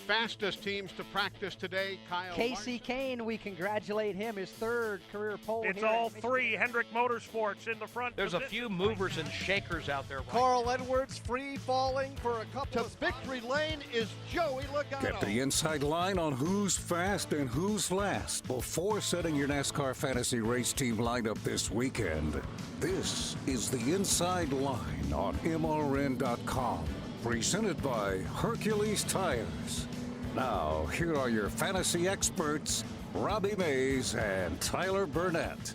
fastest teams to practice today. Kyle Casey Kane, we congratulate him, his third career pole. It's all three Hendrick Motorsports in the front. There's a few movers and shakers out there. Right? Carl Edwards free falling for a couple to victory lane is Joey Logano. Get the inside line on who's fast and who's last before setting your NASCAR fantasy race team lineup this weekend. This is the Inside Line on MRN.com. Presented by Hercules Tires. Now, here are your fantasy experts, Robbie Mays and Tyler Burnett.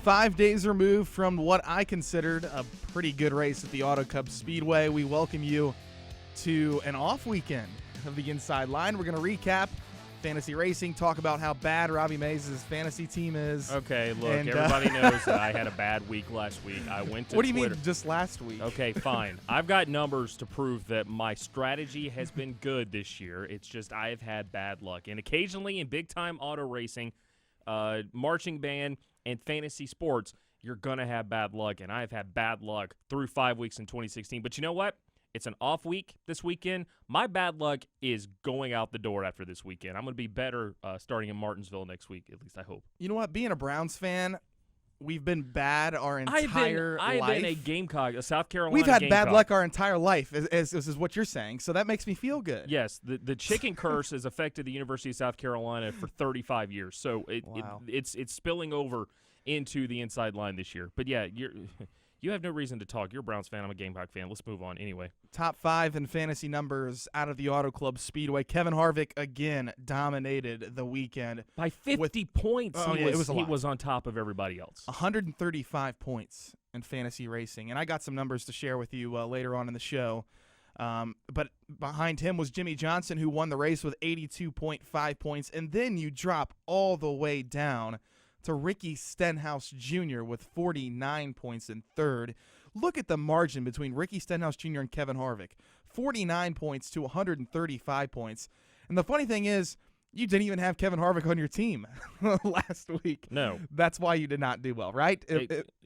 5 days removed from what I considered a pretty good race at the Auto Club Speedway, we welcome you to an off weekend of the Inside Line. We're going to recap fantasy racing, talk about how bad Robbie Mays' fantasy team is. Okay, look, everybody knows that I had a bad week last week. I went to What do you Twitter. mean just last week? Okay, fine. I've got numbers to prove that my strategy has been good this year. It's just I have had bad luck. And occasionally in big-time auto racing, marching band, and fantasy sports, you're going to have bad luck. And I've had bad luck through 5 weeks in 2016. But you know what? It's an off week this weekend. My bad luck is going out the door after this weekend. I'm going to be better starting in Martinsville next week, at least I hope. You know what? Being a Browns fan, we've been bad our entire life. I've been a Gamecock, a South Carolina We've had Gamecock. bad luck our entire life, as this is what you're saying, so that makes me feel good. Yes, the chicken curse has affected the University of South Carolina for 35 years, so it's spilling over into the Inside Line this year. But, yeah, you have no reason to talk. You're a Browns fan. I'm a Gamecock fan. Let's move on anyway. Top 5 in fantasy numbers out of the Auto Club Speedway. Kevin Harvick, again, dominated the weekend. By 50 points, he was on top of everybody else. 135 points in fantasy racing. And I got some numbers to share with you later on in the show. But behind him was Jimmy Johnson, who won the race with 82.5 points. And then you drop all the way down to Ricky Stenhouse Jr. with 49 points in third. Look at the margin between Ricky Stenhouse Jr. and Kevin Harvick. 49 points to 135 points. And the funny thing is, you didn't even have Kevin Harvick on your team last week. No. That's why you did not do well, right?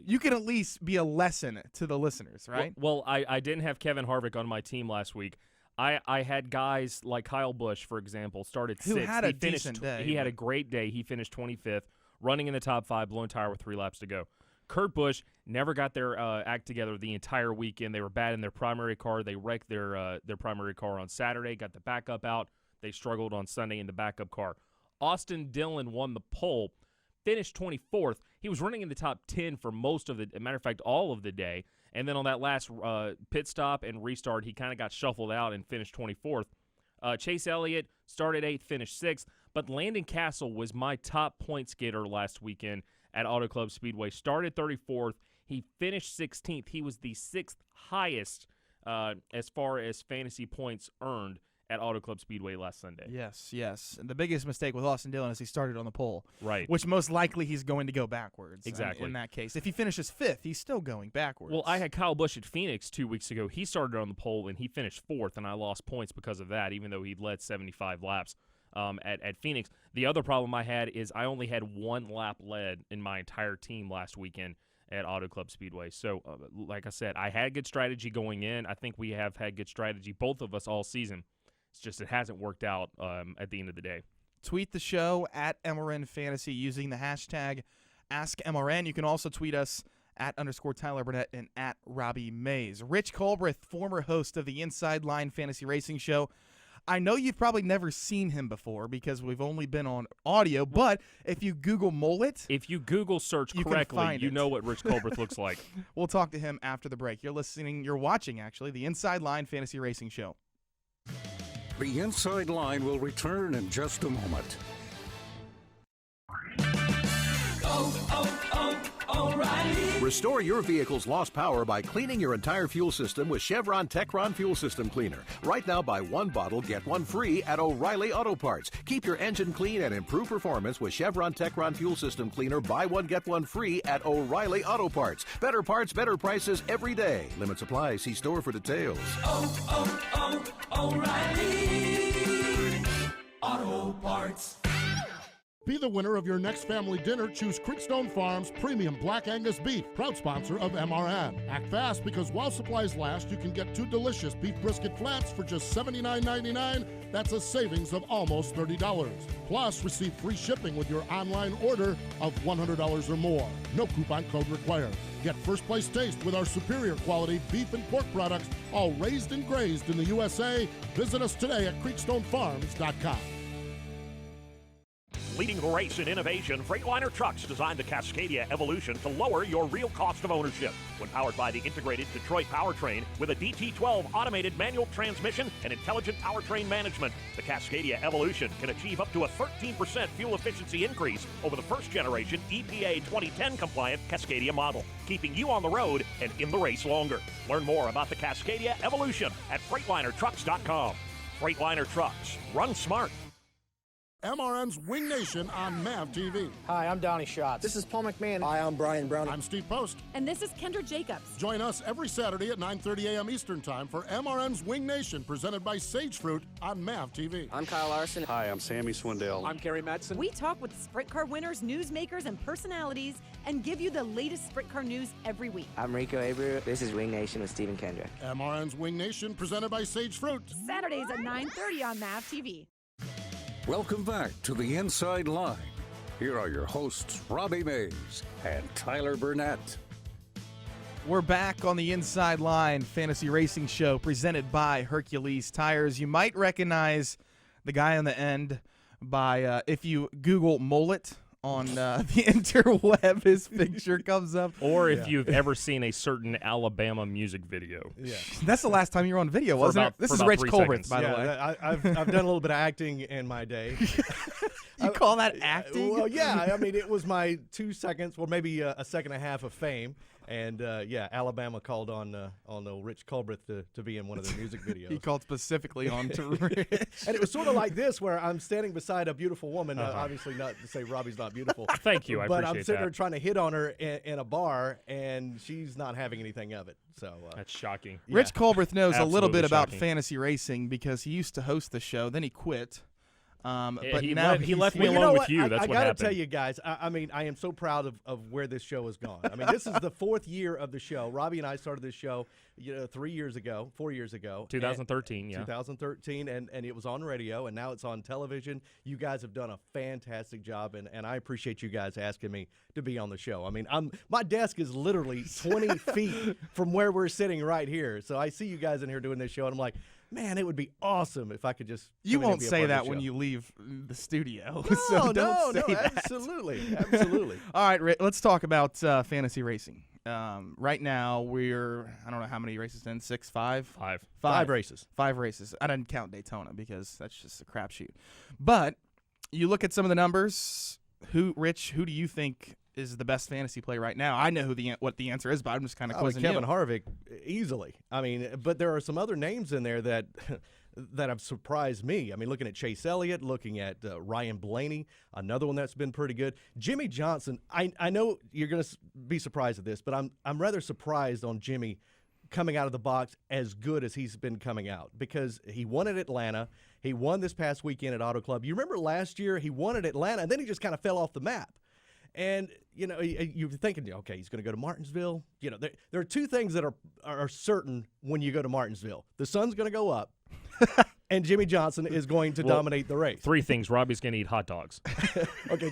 You can at least be a lesson to the listeners, right? Well, I didn't have Kevin Harvick on my team last week. I had guys like Kyle Busch, for example, started 6th. Who had a decent day. He had a great day. He finished 25th. Running in the top 5, blown tire with 3 laps to go. Kurt Busch never got their act together the entire weekend. They were bad in their primary car. They wrecked their primary car on Saturday, got the backup out. They struggled on Sunday in the backup car. Austin Dillon won the pole, finished 24th. He was running in the top 10 for most of the, as a matter of fact, all of the day. And then on that last pit stop and restart, he kind of got shuffled out and finished 24th. Chase Elliott started 8th, finished 6th. But Landon Castle was my top points getter last weekend at Auto Club Speedway. Started 34th. He finished 16th. He was the 6th highest as far as fantasy points earned at Auto Club Speedway last Sunday. Yes. And the biggest mistake with Austin Dillon is he started on the pole. Right. Which most likely he's going to go backwards. Exactly. In that case. If he finishes 5th, he's still going backwards. Well, I had Kyle Busch at Phoenix 2 weeks ago. He started on the pole, and he finished 4th, and I lost points because of that, even though he led 75 laps. At Phoenix. The other problem I had is I only had 1 lap led in my entire team last weekend at Auto Club Speedway. So, like I said, I had good strategy going in. I think we have had good strategy, both of us, all season. It's just it hasn't worked out at the end of the day. Tweet the show at MRN Fantasy using the hashtag AskMRN. You can also tweet us at _Tyler Burnett and at Robbie Mays. Rich Culbreth, former host of the Inside Line Fantasy Racing Show. I know you've probably never seen him before because we've only been on audio, but if you Google mullet, if you Google search correctly, you know what Rich Culbreth looks like. We'll talk to him after the break. You're watching, actually, the Inside Line Fantasy Racing Show. The Inside Line will return in just a moment. O'Reilly. Restore your vehicle's lost power by cleaning your entire fuel system with Chevron Techron Fuel System Cleaner. Right now, buy 1 bottle, get 1 free at O'Reilly Auto Parts. Keep your engine clean and improve performance with Chevron Techron Fuel System Cleaner. Buy 1, get 1 free at O'Reilly Auto Parts. Better parts, better prices every day. Limit supply. See store for details. O'Reilly Auto Parts. Be the winner of your next family dinner. Choose Creekstone Farms Premium Black Angus Beef, proud sponsor of MRN. Act fast because while supplies last, you can get 2 delicious beef brisket flats for just $79.99 That's a savings of almost $30. Plus, receive free shipping with your online order of $100 or more. No coupon code required. Get first place taste with our superior quality beef and pork products, all raised and grazed in the USA. Visit us today at creekstonefarms.com. Leading the race in innovation, Freightliner trucks designed the Cascadia Evolution to lower your real cost of ownership. When powered by the integrated Detroit powertrain with a DT12 automated manual transmission and intelligent powertrain management, the Cascadia Evolution can achieve up to a 13% fuel efficiency increase over the first generation EPA 2010 compliant Cascadia model, keeping you on the road and in the race longer. Learn more about the Cascadia Evolution at FreightlinerTrucks.com. Freightliner Trucks. Run smart. MRN's Wing Nation on MAV TV. Hi, I'm Donnie Schatz. This is Paul McMahon. Hi, I'm Brian Brown. I'm Steve Post. And this is Kendra Jacobs. Join us every Saturday at 9:30 a.m. Eastern Time for MRN's Wing Nation, presented by Sage Fruit on MAV TV. I'm Kyle Larson. Hi, I'm Sammy Swindell. I'm Kerry Madsen. We talk with sprint car winners, newsmakers, and personalities and give you the latest sprint car news every week. I'm Rico Abreu. This is Wing Nation with Stephen Kendra. MRN's Wing Nation, presented by Sage Fruit. Saturdays at 9:30 on MAV TV. Welcome back to the Inside Line. Here are your hosts, Robbie Mays and Tyler Burnett. We're back on the Inside Line Fantasy Racing Show presented by Hercules Tires. You might recognize the guy on the end by, if you Google mullet on the interweb, his picture comes up. Or if you've ever seen a certain Alabama music video. Yeah. That's the last time you were on video, wasn't it? This is Rich Culbreth, by the way. I've done a little bit of acting in my day. You call that acting? Well, yeah. I mean, it was my 2 seconds, or maybe a second and a half of fame. And, Alabama called on Rich Culbreth to be in one of their music videos. He called specifically on to Rich. And it was sort of like this, where I'm standing beside a beautiful woman, obviously not to say Robbie's not beautiful. Thank you, I but appreciate I'm sitting that. there trying to hit on her in a bar, and she's not having anything of it. So that's shocking. Rich Culbreth knows a little bit about shocking. fantasy racing because he used to host the show, then he quit. But he now he left me Well, alone what? with you. That's I what gotta happened. tell you guys, I mean, I am so proud of where this show has gone. I mean, this is the 4th year of the show. Robbie and I started this show, 4 years ago. 2013, yeah. 2013, and it was on radio, and now it's on television. You guys have done a fantastic job, and I appreciate you guys asking me to be on the show. I mean, my desk is literally 20 feet from where we're sitting right here. So I see you guys in here doing this show, and I'm like, man, it would be awesome if I could just. You come in and won't be a say part of that the when show. you leave the studio. No, so don't say that. absolutely. All right, Rick, let's talk about fantasy racing. Right now, I don't know how many races in, 6, 5? Five races. 5 races. I didn't count Daytona because that's just a crapshoot. But you look at some of the numbers. Rich, who do you think is the best fantasy play right now? I know what the answer is, but I'm just kind of quizzing Kevin you. Harvick, easily. I mean, but there are some other names in there that have surprised me. I mean, looking at Chase Elliott, looking at Ryan Blaney, another one that's been pretty good. Jimmy Johnson, I know you're going to be surprised at this, but I'm rather surprised on Jimmy coming out of the box as good as he's been coming out, because he won at Atlanta. He won this past weekend at Auto Club. You remember last year he won at Atlanta, and then he just kind of fell off the map. And, you're thinking, okay, he's going to go to Martinsville. There are 2 things that are certain when you go to Martinsville. The sun's going to go up, and Jimmy Johnson is going to dominate the race. 3 things. Robbie's going to eat hot dogs. Okay.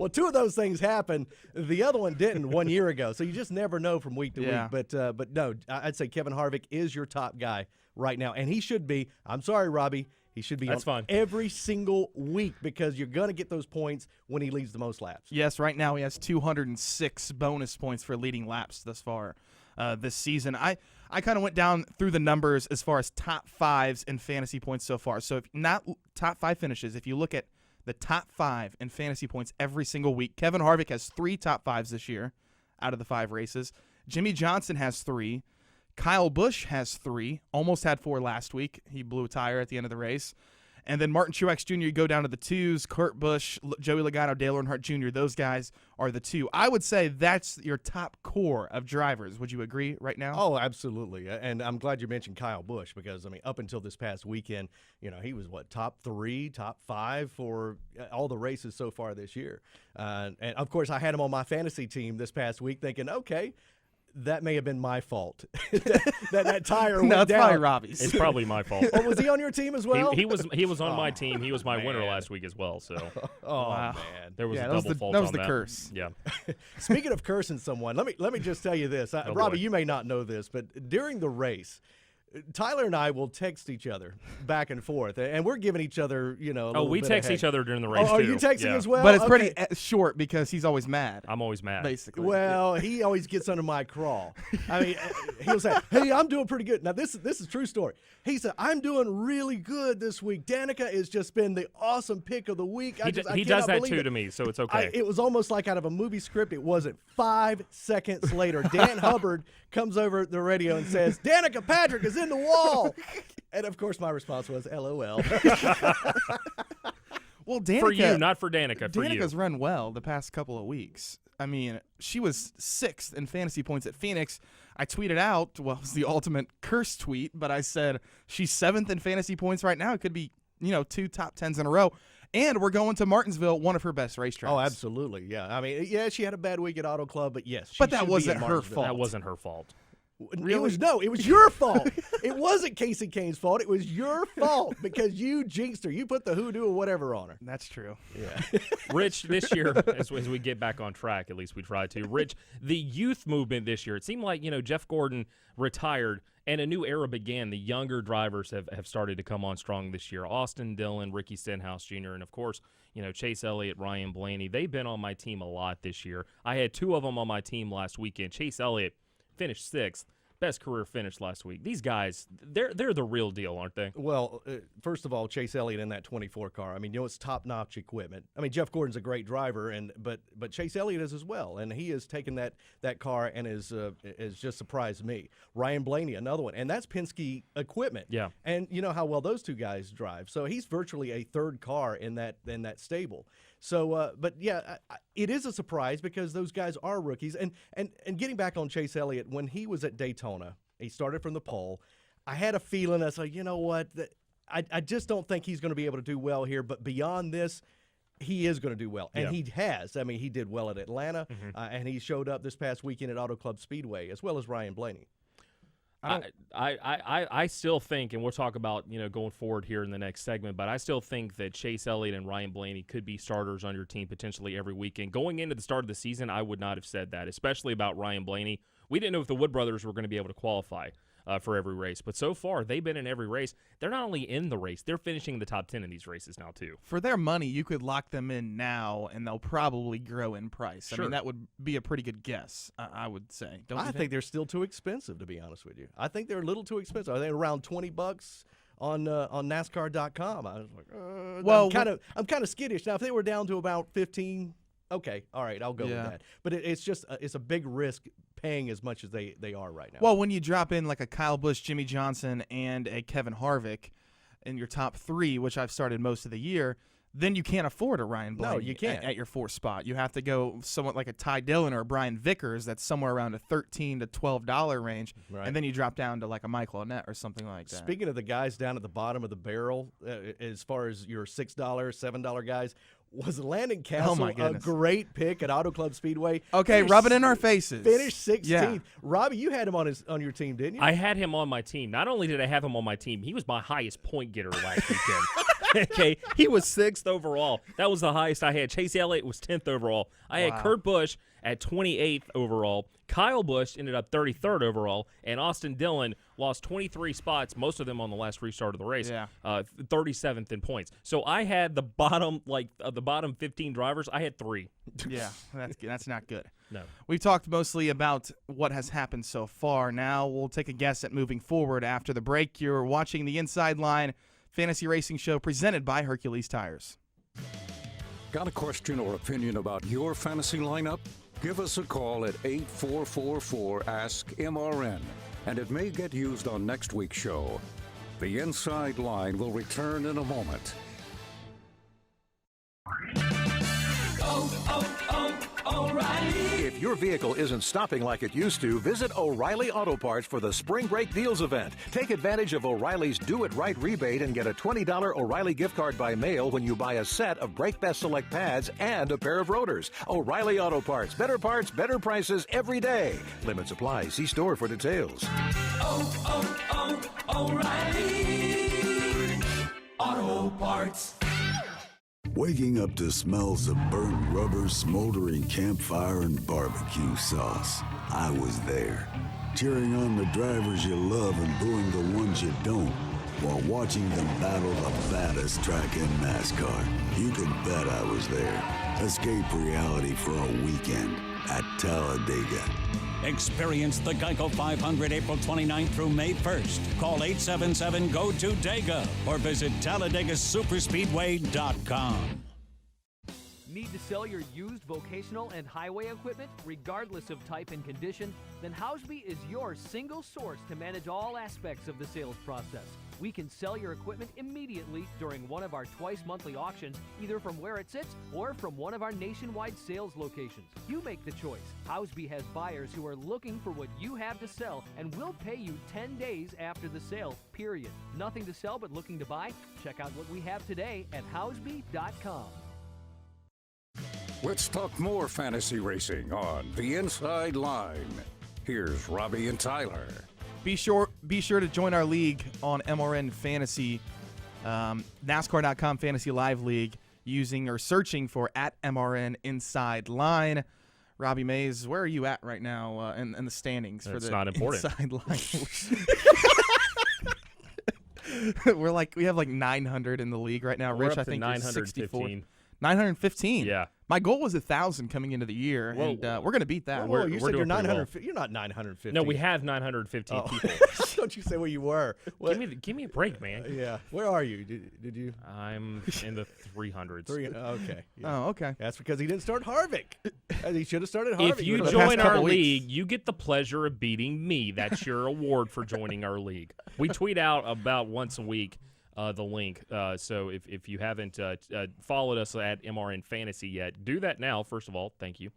Well, 2 of those things happened. The other one didn't 1 year ago. So you just never know from week to week. But no, I'd say Kevin Harvick is your top guy right now. And he should be. I'm sorry, Robbie. He should be on every single week, because you're going to get those points when he leads the most laps. Yes, right now he has 206 bonus points for leading laps thus far this season. I kind of went down through the numbers as far as top 5s in fantasy points so far. So if not top 5 finishes, if you look at the top 5 in fantasy points every single week, Kevin Harvick has 3 top 5s this year out of the 5 races. Jimmy Johnson has 3. Kyle Busch has 3, almost had 4 last week. He blew a tire at the end of the race. And then Martin Truex Jr., you go down to the 2s, Kurt Busch, Joey Logano, Dale Earnhardt Jr., those guys are the 2. I would say that's your top core of drivers. Would you agree right now? Oh, absolutely. And I'm glad you mentioned Kyle Busch, because, I mean, up until this past weekend, he was, top 3, top 5 for all the races so far this year. And, of course, I had him on my fantasy team this past week thinking, okay, that may have been my fault. that tire went No, it's down. probably Robbie's. It's probably my fault. Oh, was he on your team as well? He was on my team. He was my winner last week as well. So man, there was a that double was fault that was on the that. curse. Yeah. Speaking of cursing someone, let me just tell you this. Oh, Robbie, boy. you may not know this, but during the race, Tyler and I will text each other back and forth, and we're giving each other, a little we bit text of each heck. other during the race Oh, are too. you texting Yeah. as well? But it's Okay. pretty short because he's always mad. I'm always mad. Basically. Well, he always gets under my crawl. I mean, he'll say, "Hey, I'm doing pretty good." Now, this is a true story. He said, "I'm doing really good this week. Danica has just been the awesome pick of the week." I He does cannot that believe too it. to me, so it's okay. It was almost like out of a movie script. It wasn't 5 seconds later. Dan Hubbard comes over the radio and says, "Danica Patrick is in the wall." And, of course, my response was, LOL. Well, Danica, for you, not for Danica. For Danica's you. run well the past couple of weeks. I mean, she was 6th in fantasy points at Phoenix. I tweeted out, well, it was the ultimate curse tweet, but I said she's 7th in fantasy points right now. It could be, 2 top 10s in a row. And we're going to Martinsville, one of her best racetracks. Oh, absolutely. Yeah. I mean, yeah, she had a bad week at Auto Club, but yes. But that wasn't her fault. That wasn't her fault. Really? It was your fault. It wasn't Casey Kane's fault. It was your fault because you jinxed her. You put the hoodoo or whatever on her. That's true. Yeah. Rich, this year, as we get back on track, at least we try to. Rich, the youth movement this year, it seemed like, Jeff Gordon retired and a new era began. The younger drivers have started to come on strong this year. Austin Dillon, Ricky Stenhouse Jr., and, of course, Chase Elliott, Ryan Blaney. They've been on my team a lot this year. I had 2 of them on my team last weekend. Chase Elliott finished 6th. Best career finish last week. These guys, they're the real deal, aren't they? Well, first of all, Chase Elliott in that 24 car. I mean, it's top-notch equipment. I mean, Jeff Gordon's a great driver, but Chase Elliott is as well, and he has taken that car and is just surprised me. Ryan Blaney, another one, and that's Penske equipment. Yeah. And you know how well those 2 guys drive. So he's virtually a third car in that stable. So, but yeah, it is a surprise because those guys are rookies. And getting back on Chase Elliott, when he was at Daytona, he started from the pole. I had a feeling, I was like, you know what, I just don't think he's going to be able to do well here. But beyond this, he is going to do well. And he has. I mean, he did well at Atlanta, and he showed up this past weekend at Auto Club Speedway, as well as Ryan Blaney. I still think, and we'll talk about going forward here in the next segment, but I still think that Chase Elliott and Ryan Blaney could be starters on your team potentially every weekend. Going into the start of the season, I would not have said that, especially about Ryan Blaney. We didn't know if the Wood brothers were going to be able to qualify for every race, but so far they've been in every race. They're not only in the race, they're finishing in the top 10 in these races now too. For their money, you could lock them in now, and they'll probably grow in price. Sure. I mean, that would be a pretty good guess, I would say. I think they're still too expensive, to be honest with you. I think they're a little too expensive. I think around $20 on NASCAR.com. I was like, well, I'm kind of skittish. Now, if they were down to about 15, okay, all right, I'll go with that. But it's just it's a big risk paying as much as they are right now. Well, when you drop in like a Kyle Busch, Jimmy Johnson, and a Kevin Harvick in your top 3, which I've started most of the year, then you can't afford a Ryan Blaney. No, you can't. At your 4th spot. You have to go somewhat like a Ty Dillon or a Brian Vickers that's somewhere around a $13 to $12 range, and then you drop down to like a Michael Annett or something like that. Speaking of the guys down at the bottom of the barrel, as far as your $6, $7 guys, was Landon Castle a great pick at Auto Club Speedway? Okay, rub it in our faces. Finished 16th. Yeah. Robbie, you had him on your team, didn't you? I had him on my team. Not only did I have him on my team, he was my highest point getter last weekend. Okay, he was 6th overall. That was the highest I had. Chase Elliott was 10th overall. I had Kurt Busch at 28th overall. Kyle Busch ended up 33rd overall, and Austin Dillon lost 23 spots, most of them on the last restart of the race. 37th in points. So I had the bottom, the bottom 15 drivers. I had 3. Yeah, that's not good. No. We've talked mostly about what has happened so far. Now we'll take a guess at moving forward after the break. You're watching the Inside Line Fantasy Racing Show presented by Hercules Tires. Got a question or opinion about your fantasy lineup? Give us a call at 8444-ASK-MRN, and it may get used on next week's show. The Inside Line will return in a moment. O'Reilly. If If your vehicle isn't stopping like it used to, visit O'Reilly Auto Parts for the Spring Break Deals event. Take advantage of O'Reilly's Do It Right rebate and get a $20 O'Reilly gift card by mail when you buy a set of Brake Best Select pads and a pair of rotors. O'Reilly Auto Parts. Better parts, better prices every day. Limits apply. See store for details. O'Reilly Auto Parts. Waking up to smells of burnt rubber, smoldering campfire, and barbecue sauce. I was there, cheering on the drivers you love and booing the ones you don't, while watching them battle the baddest track in NASCAR. You can bet I was there. Escape reality for a weekend at Talladega. Experience the Geico 500 April 29th through May 1st. Call 877-GO-TO-DEGA or visit TalladegaSuperspeedway.com. Need to sell your used vocational and highway equipment, regardless of type and condition? Then Housby is your single source to manage all aspects of the sales process. We can sell your equipment immediately during one of our twice-monthly auctions, either from where it sits or from one of our nationwide sales locations. You make the choice. Housby has buyers who are looking for what you have to sell and will pay you 10 days after the sale, period. Nothing to sell but looking to buy? Check out what we have today at housby.com. Let's talk more fantasy racing on The Inside Line. Here's Robbie and Tyler. Be sure to join our league on MRN Fantasy, NASCAR.com Fantasy Live League, using or searching for @MRN Inside Line. Robbie Mays, where are you at right now in the standings for the not important. Inside Line? We have like 900 in the league right now. We're Rich, up I to think, is 915. 915. Yeah. My goal was 1,000 coming into the year, and we're going to beat that. Whoa, you said you're doing pretty 900. well. You're not 950. No, we have 915 people. Don't you say where you were? Give me a break, man. Yeah. Where are you? Did you? I'm in the 300s. Okay. Yeah. Oh, okay. That's because he didn't start Harvick. He should have started Harvick. If you join our league, you get the pleasure of beating me. That's your award for joining our league. We tweet out about once a week the link. So if you haven't followed us at MRN Fantasy yet, do that now. First of all, thank you,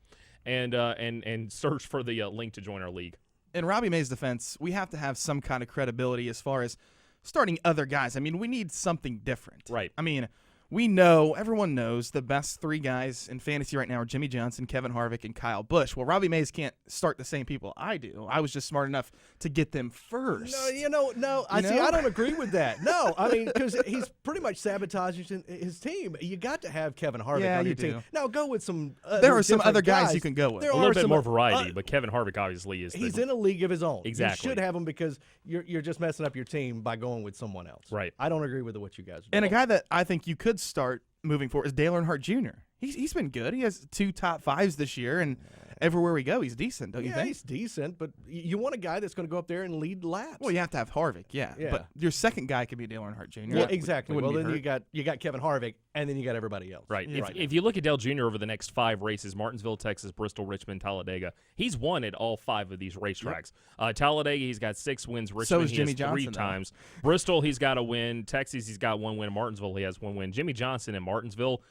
and search for the link to join our league. In Robbie May's defense, we have to have some kind of credibility as far as starting other guys. I mean, we need something different. Right. I mean, everyone knows the best three guys in fantasy right now are Jimmy Johnson, Kevin Harvick, and Kyle Busch. Well, Robbie Mays can't start the same people I do. I was just smart enough to get them first. No. I don't agree with that. No, I mean, because he's pretty much sabotaging his team. You got to have Kevin Harvick on your team. Now go with some. There are some other guys you can go with. A little bit more variety, but Kevin Harvick obviously is. He's in a league of his own. Exactly. You should have him because you're just messing up your team by going with someone else. Right. I don't agree with what you guys are doing. And a guy that I think you could start moving forward is Dale Earnhardt Jr. He's been good. He has 2 top 5s this year, and everywhere we go, he's decent, don't you think? He's decent, but you want a guy that's going to go up there and lead laps. Well, you have to have Harvick, yeah. But your second guy could be Dale Earnhart Jr. Yeah, exactly. Well, then you got Kevin Harvick, and then you got everybody else. Right. If you look at Dale Jr. over the next 5 races, Martinsville, Texas, Bristol, Richmond, Talladega, he's won at all 5 of these racetracks. Talladega, he's got 6 wins. Richmond, so is Jimmy he has 3 times. Bristol, he's got a win. Texas, he's got 1 win. Martinsville, he has 1 win. Jimmy Johnson in Martinsville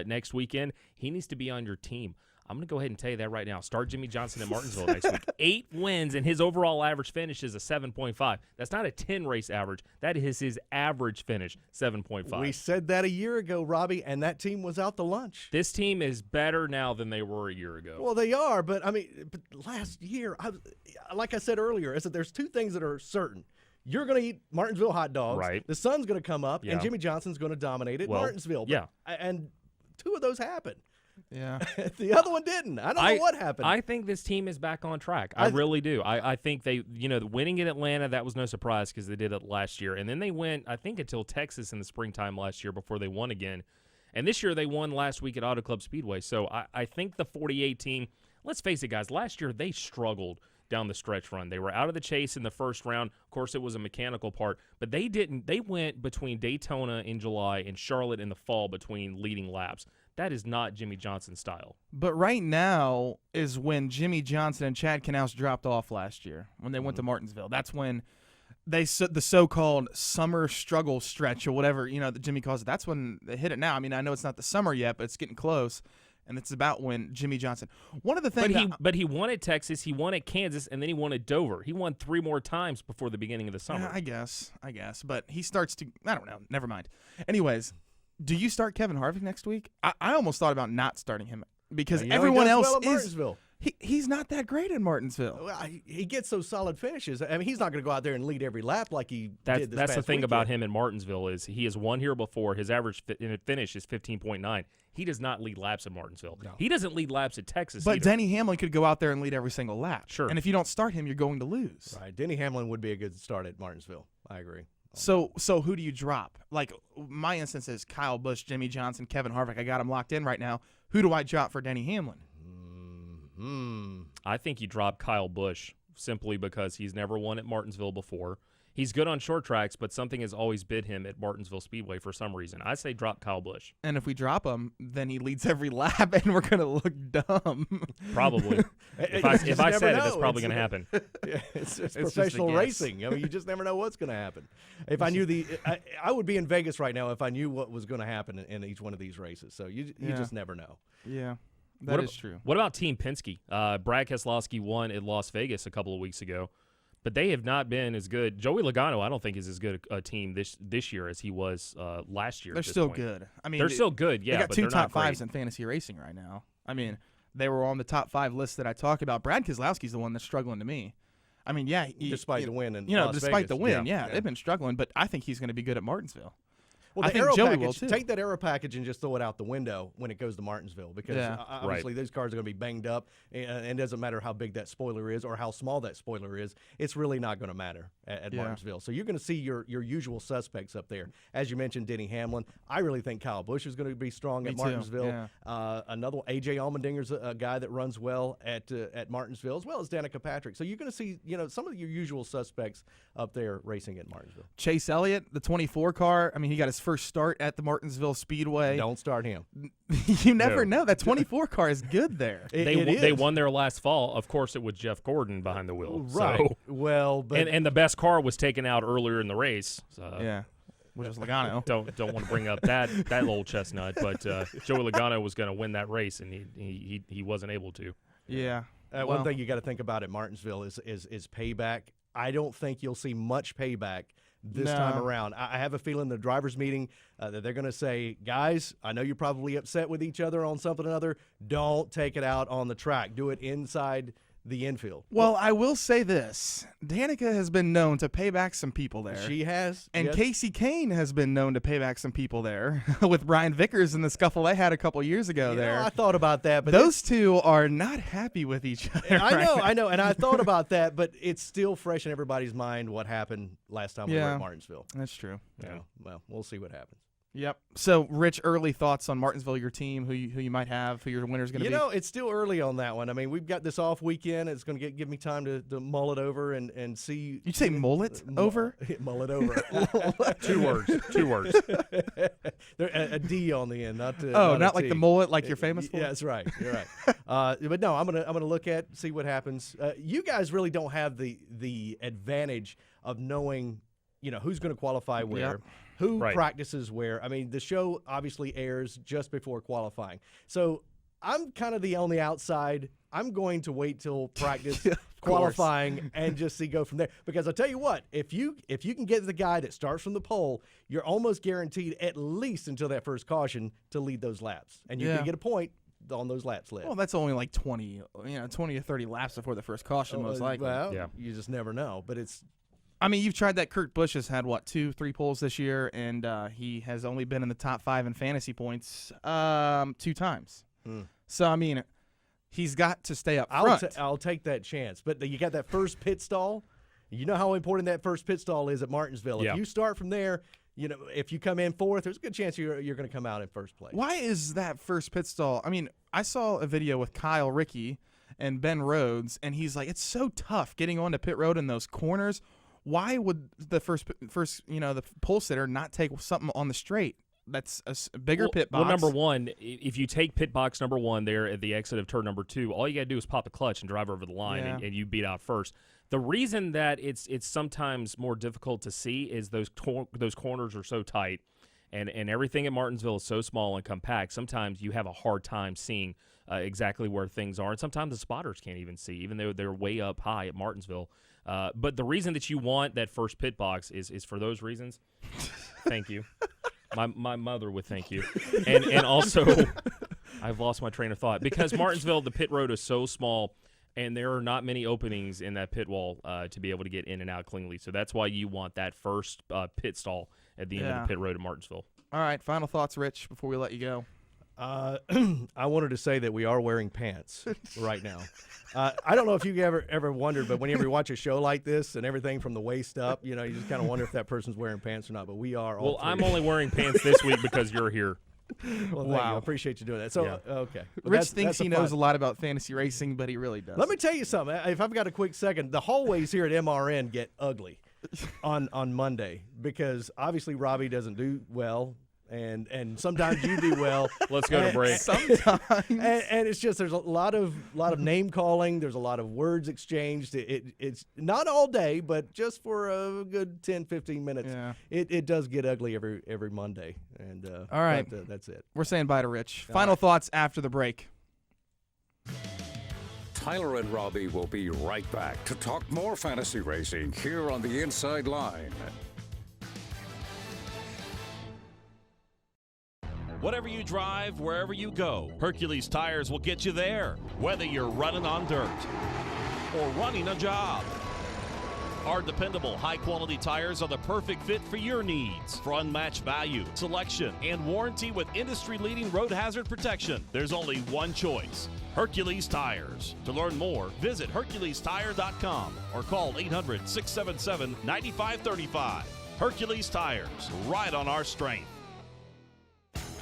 next weekend, he needs to be on your team. I'm going to go ahead and tell you that right now. Start Jimmy Johnson in Martinsville next week. 8 wins, and his overall average finish is a 7.5. That's not a 10-race average. That is his average finish, 7.5. We said that a year ago, Robbie, and that team was out to lunch. This team is better now than they were a year ago. Well, they are, but last year, like I said earlier, is that there's 2 things that are certain. You're going to eat Martinsville hot dogs. Right. The sun's going to come up, and Jimmy Johnson's going to dominate at Martinsville. And 2 of those happened. Yeah. The other one didn't. I don't know what happened. I think this team is back on track. I really do. I think they, winning at Atlanta, that was no surprise because they did it last year. And then they went, I think, until Texas in the springtime last year before they won again. And this year they won last week at Auto Club Speedway. So I think the 48 team, let's face it, guys, last year they struggled down the stretch run. They were out of the chase in the first round. Of course, it was a mechanical part, but they didn't. They went between Daytona in July and Charlotte in the fall between leading laps. That is not Jimmy Johnson's style. But right now is when Jimmy Johnson and Chad Knaus dropped off last year when they went to Martinsville. That's when the so-called summer struggle stretch or whatever, that Jimmy calls it. That's when they hit it now. I mean, I know it's not the summer yet, but it's getting close. and it's about when Jimmy Johnson. One of the things, but he won at Texas, he won at Kansas, and then he won at Dover. He won 3 more times before the beginning of the summer. I guess, but he starts to. I don't know. Never mind. Anyways, do you start Kevin Harvick next week? I almost thought about not starting him because everyone else well at is. Martinsville. He's not that great in Martinsville. Well, he gets those solid finishes. I mean, he's not going to go out there and lead every lap like he did this That's the past thing weekend. about him in Martinsville is he has won here before. His average finish is 15.9. He does not lead laps at Martinsville. No. He doesn't lead laps at Texas But either. Denny Hamlin could go out there and lead every single lap. Sure. And if you don't start him, you're going to lose. Right. Denny Hamlin would be a good start at Martinsville. I agree. So who do you drop? Like my instance is Kyle Busch, Jimmy Johnson, Kevin Harvick. I got him locked in right now. Who do I drop for Denny Hamlin? I think you drop Kyle Busch simply because he's never won at Martinsville before. He's good on short tracks, but something has always bid him at Martinsville Speedway for some reason. I say drop Kyle Busch. And if we drop him, then he leads every lap, and we're going to look dumb. Probably. If I said it, it's probably going to happen. It's professional racing. I mean, you just never know what's going to happen. If I knew I would be in Vegas right now if I knew what was going to happen in each one of these races. So you just never know. Yeah. That is true. What about Team Penske? Brad Keselowski won at Las Vegas a couple of weeks ago, but they have not been as good. Joey Logano, I don't think, is as good a team this year as he was last year. They're still good. I mean, they're still good. Yeah, they got but 2 they're top not fives great. in fantasy racing right now. I mean, they were on the top 5 list that I talked about. Brad Keselowski's the one that's struggling to me. I mean, yeah, despite the win in Las Vegas. despite the win, yeah, they've been struggling, but I think he's going to be good at Martinsville. Well, I think Joey will too. Take that aero package and just throw it out the window when it goes to Martinsville because obviously those cars are going to be banged up, and it doesn't matter how big that spoiler is or how small that spoiler is. It's really not going to matter at Martinsville. So you're going to see your usual suspects up there. As you mentioned, Denny Hamlin. I really think Kyle Busch is going to be strong at Martinsville. Another A.J. Allmendinger's a guy that runs well at Martinsville, as well as Danica Patrick. So you're going to see some of your usual suspects up there racing at Martinsville. Chase Elliott, the 24 car. I mean, he got his first start at the Martinsville Speedway. Don't start him. You never know. That 24 car is good there. They won there last fall. Of course, it was Jeff Gordon behind the wheel. Right. So, well, but and the best car was taken out earlier in the race. Yeah. Which was Logano. Don't want to bring up that old chestnut, but Joey Logano was going to win that race, and he wasn't able to. Yeah. One thing you got to think about at Martinsville is payback. I don't think you'll see much payback this time around. I have a feeling the drivers' meeting that they're going to say, guys, I know you're probably upset with each other on something or another. Don't take it out on the track. Do it inside the infield. Well, I will say this. Danica has been known to pay back some people there. She has. And Casey Kane has been known to pay back some people there with Brian Vickers in the scuffle they had a couple years ago there. I thought about that. But those two are not happy with each other. I know. And I thought about that, but it's still fresh in everybody's mind what happened last time we were at Martinsville. That's true. Yeah. Well, we'll see what happens. Yep. So, Rich, early thoughts on Martinsville, your team, who you might have, who your winner's going to be? It's still early on that one. I mean, we've got this off weekend. It's going to give me time to mull it over and see. You say mull it over? Mull it over. 2 words. 2 words. A D on the end, not like the mullet like you're famous for? Yeah, that's right. You're right. But no, I'm gonna look at, see what happens. You guys really don't have the advantage of knowing, who's going to qualify where. Yep. Who practices where? I mean, the show obviously airs just before qualifying. So I'm kind of on the outside. I'm going to wait till practice qualifying and just go from there. Because I'll tell you what, if you can get the guy that starts from the pole, you're almost guaranteed at least until that first caution to lead those laps. And you can get a point on those laps led. Well, that's only like 20 or 30 laps before the first caution, most likely. Well, you just never know. But it's... I mean, you've tried that. Kurt Busch has had, 2-3 poles this year, and he has only been in the top 5 in fantasy points 2 times. So, I mean, he's got to stay up front. I'll take that chance. But you got that first pit stall. You know how important that first pit stall is at Martinsville. Yeah. If you start from there, if you come in 4th, there's a good chance you're going to come out in first place. Why is that first pit stall? I mean, I saw a video with Kyle Rickey and Ben Rhodes, and he's like, it's so tough getting onto pit road in those corners. Why would the first the pole sitter not take something on the straight? That's a bigger pit box. Well, number one, if you take pit box number 1 there at the exit of turn number 2, all you got to do is pop the clutch and drive over the line, and you beat out first. The reason that it's sometimes more difficult to see is those corners are so tight. And everything at Martinsville is so small and compact, sometimes you have a hard time seeing exactly where things are. And sometimes the spotters can't even see, even though they're way up high at Martinsville. But the reason that you want that first pit box is for those reasons. Thank you. My mother would thank you. And also, I've lost my train of thought. Because Martinsville, the pit road is so small, and there are not many openings in that pit wall to be able to get in and out cleanly. So that's why you want that first pit stall at the end of the pit road at Martinsville. All right, final thoughts, Rich, before we let you go. I wanted to say that we are wearing pants right now. I don't know if you ever wondered, but whenever you watch a show like this and everything from the waist up, you just kind of wonder if that person's wearing pants or not. But we are. Well, I'm only wearing pants this week because you're here. Well, thank you. I appreciate you doing that. So, okay. Well, Rich thinks he knows a lot about fantasy racing, but he really does. Let me tell you something. If I've got a quick second, the hallways here at MRN get ugly on Monday because obviously Robbie doesn't do well. And sometimes you do well. Let's go to break. Sometimes. And it's just there's a lot of name calling. There's a lot of words exchanged. It's not all day, but just for a good 10, 15 minutes. Yeah. It does get ugly every Monday. And all right, that's it. We're saying bye to Rich. Final thoughts after the break. Tyler and Robbie will be right back to talk more fantasy racing here on the Inside Line. Whatever you drive, wherever you go, Hercules Tires will get you there, whether you're running on dirt or running a job. Our dependable, high-quality tires are the perfect fit for your needs. For unmatched value, selection, and warranty with industry-leading road hazard protection, there's only one choice: Hercules Tires. To learn more, visit HerculesTire.com or call 800-677-9535. Hercules Tires, right on our strength.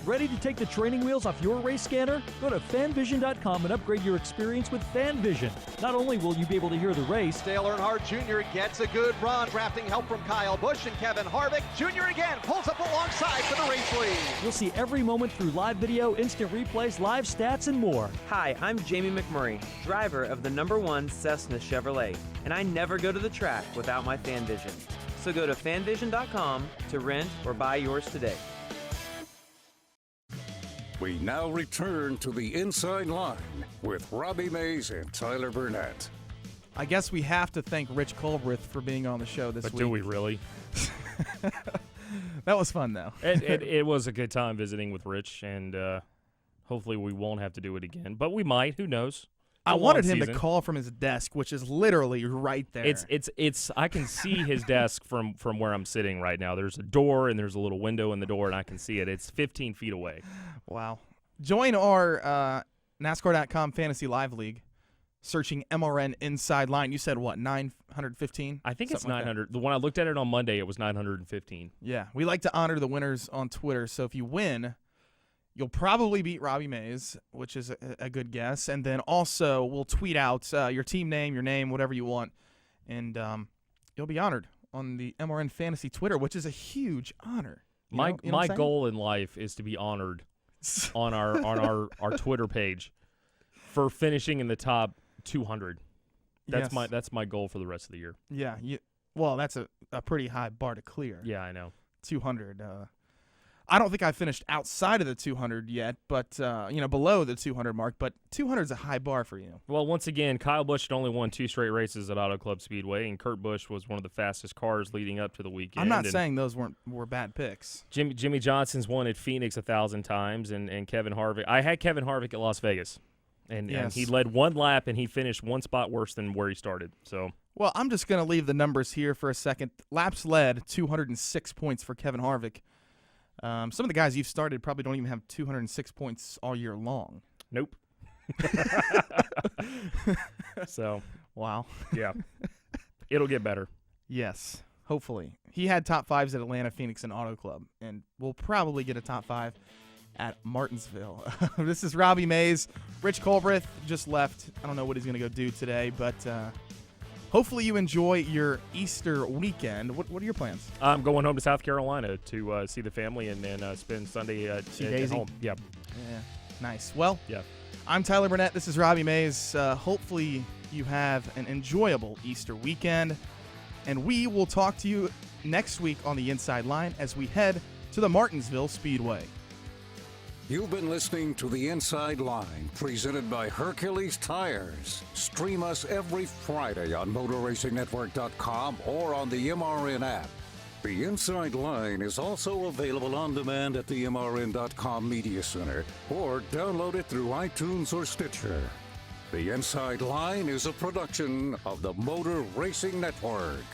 Ready to take the training wheels off your race scanner? Go to fanvision.com and upgrade your experience with FanVision. Not only will you be able to hear the race, Dale Earnhardt Jr. gets a good run, drafting help from Kyle Busch and Kevin Harvick. Jr. again pulls up alongside for the race lead. you'll see every moment through live video, instant replays, live stats, and more. Hi, I'm Jamie McMurray, driver of the #1 Cessna Chevrolet, and I never go to the track without my FanVision. So go to fanvision.com to rent or buy yours today. We now return to the Inside Line with Robbie Mays and Tyler Burnett. I guess we have to thank Rich Culbreth for being on the show this week. But do we really? That was fun, though. It was a good time visiting with Rich, and hopefully we won't have to do it again. But we might. Who knows? I wanted him to call from his desk, which is literally right there. It's. I can see his desk from where I'm sitting right now. There's a door and there's a little window in the door, and I can see it. It's 15 feet away. Wow. Join our NASCAR.com Fantasy Live League, searching MRN Inside Line. You said what, 915? I think it's 900. Like the one I looked at it on Monday, it was 915. Yeah, we like to honor the winners on Twitter. So if you win, you'll probably beat Robbie Mays, which is a good guess. And then also we'll tweet out your team name, your name, whatever you want, and you'll be honored on the MRN Fantasy Twitter, which is a huge honor. My goal in life is to be honored on our Twitter page for finishing in the top 200. That's my goal for the rest of the year. Yeah. Well, that's a pretty high bar to clear. Yeah, I know. 200. I don't think I finished outside of the 200 yet, but below the 200 mark. But 200 is a high bar for you. Well, once again, Kyle Busch had only won 2 straight races at Auto Club Speedway, and Kurt Busch was one of the fastest cars leading up to the weekend. I'm not saying those were bad picks. Jimmy Johnson's won at Phoenix 1,000 times, and Kevin Harvick. I had Kevin Harvick at Las Vegas, and he led 1 lap, and he finished 1 spot worse than where he started. So. Well, I'm just going to leave the numbers here for a second. Laps led, 206 points for Kevin Harvick. Some of the guys you've started probably don't even have 206 points all year long. Nope. So. Wow. Yeah. It'll get better. Yes, hopefully. He had top 5s at Atlanta, Phoenix, and Auto Club, and we'll probably get a top 5 at Martinsville. This is Robbie Mays. Rich Culbreth just left. I don't know what he's going to go do today, but hopefully you enjoy your Easter weekend. What are your plans? I'm going home to South Carolina to see the family and then spend Sunday at home. Yeah. Yeah. Nice. Well, yeah. I'm Tyler Burnett. This is Robbie Mays. Hopefully you have an enjoyable Easter weekend, and we will talk to you next week on the Inside Line as we head to the Martinsville Speedway. You've been listening to The Inside Line, presented by Hercules Tires. Stream us every Friday on MotorRacingNetwork.com or on the MRN app. The Inside Line is also available on demand at the MRN.com Media Center, or download it through iTunes or Stitcher. The Inside Line is a production of the Motor Racing Network.